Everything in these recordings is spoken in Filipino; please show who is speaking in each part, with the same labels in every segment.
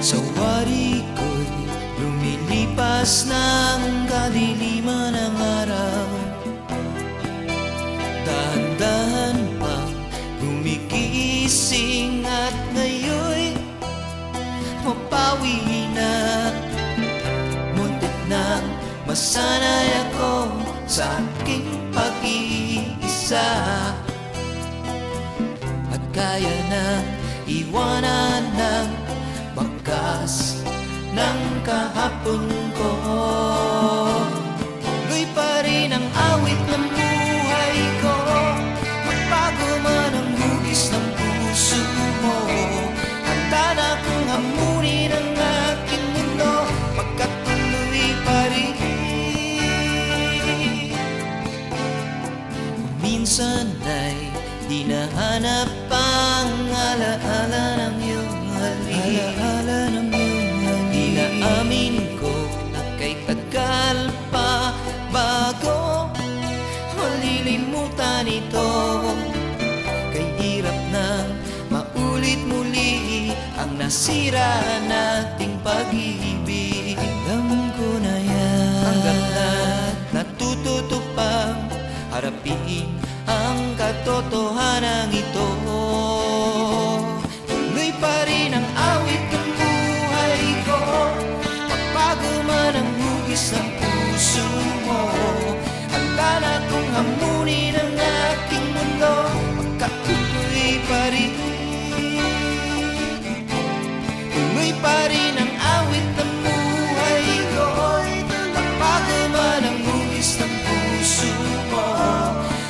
Speaker 1: Sa wari ko'y lumilipas ng kadiliman ng araw. Dahan-dahan pang gumigising at ngayon'y mapawi na. Muntik nang masanay ako sa aking pag-iisa, at kaya nang iwanan ng bakas ng kahapon ko. Tuloy pa rin ang awit ng buhay ko, magbago man ang hugis ng puso mo. Handa na kong hamunin ang aking mundo, pagkatuloy pa rin. Minsan ay di nahanap ang alaala ng iyong halik. Di naamin ko na kay tagal pa bago malilimutan ito. Kay hirap na maulit muli ang nasira nating pag-ibig. Alam ko na yan, hanggang lahat natututo pang harapin ang katotohanan ito. Tuloy pa rin ang awit ng buhay ko, pagbago man ang hugis ng puso mo. Handa na kong hamunin ang aking mundo, magkatuloy pa rin. Tuloy pa rin ang awit ng buhay ko, pagbago man ang hugis ng puso mo.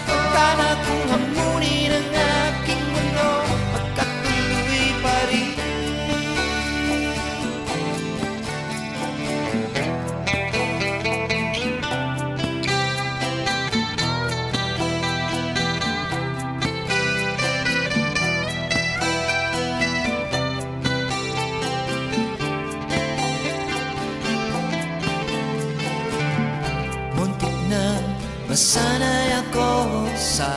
Speaker 1: Handa na kong hamunin ang aking mundo, magkatuloy pa rin. Muntik na masanay ako sa